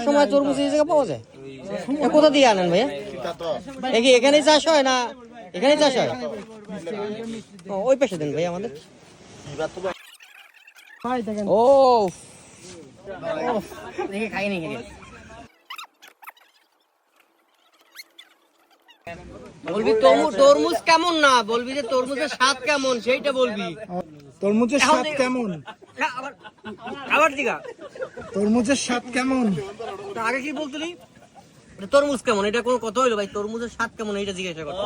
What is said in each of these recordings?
সময় তরমুজ এই জায়গা পাওয়া যায়? কোথা দিয়ে আনেন ভাইয়া? এখানেই চাষ হয় না এখানেই চাষ হয়? ওই পাশে দেন ভাই আমাদের। ও দেখে খাই নি। বলবি তরমুজ কেমন, না বলবি যে তরমুজের স্বাদ কেমন সেইটা বলবি। তরমুজের স্বাদ কেমন? আবার দিঘা তরমুজের স্বাদ কেমন? আগে কি বলছিলি? তরমুজ কেমন, এটা কোন কথা হইলো ভাই? তরমুজের স্বাদ কেমন এইটা জিজ্ঞাসা করো।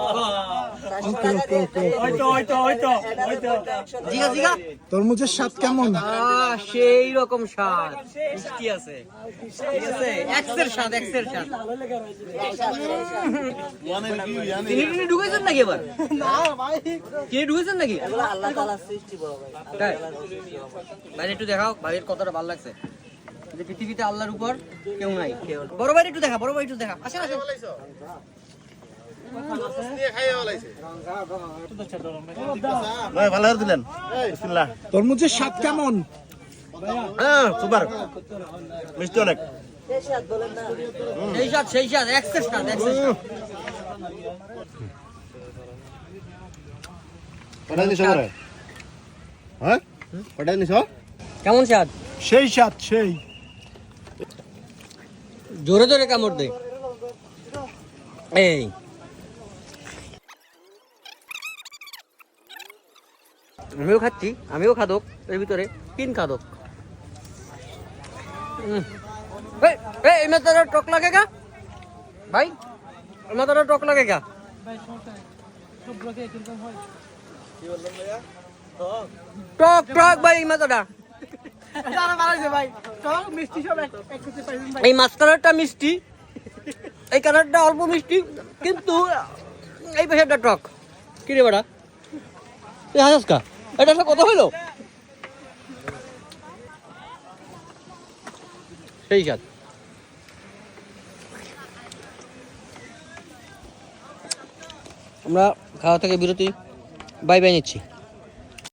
তরমুজের স্বাদ কেমন? সেই রকম স্বাদ, মিষ্টি আছে, ঠিক আছে, এক্সের স্বাদ, এক্সের স্বাদ। চিনি ঢুকেছেন নাকি এবার? চিনি ঢুকেছেন নাকি? ভাই একটু দেখাও, ভাইয়ের কতটা ভালো লাগছে যে পৃথিবীতে আল্লাহর উপর কেউ নাই। বড় ভাই একটু দেখা, বড় ভাই একটু দেখা, আসেন আসেন। তরমুজের স্বাদ কেমন? সুপার, মিষ্টি অনেক। সেই স্বাদ, সেই স্বাদ, এক্সের স্বাদ, এক্সের স্বাদ। কেমন স্বাদ? সেই স্বাদ, সেই জোরে জোরে কামড় দে। এই আমিও খাচ্ছি, আমিও খাদক এর ভিতরে, তিন খাদক। এই মাথাটা টক লাগে গা ভাই, মাথাটা টক লাগে গা। টক টক ভাই এই মাথাটা। এই মাছ কালারটা মিষ্টি, এই কালারটা অল্প মিষ্টি, কিন্তু এই পেশাটা টক। কি রে বেটা, তুই হাসাস কা? এটা একটা কথা হইলো? সেই স্বাদ। আমরা খাওয়া থেকে বিরতি, বাই বাই নিচ্ছি।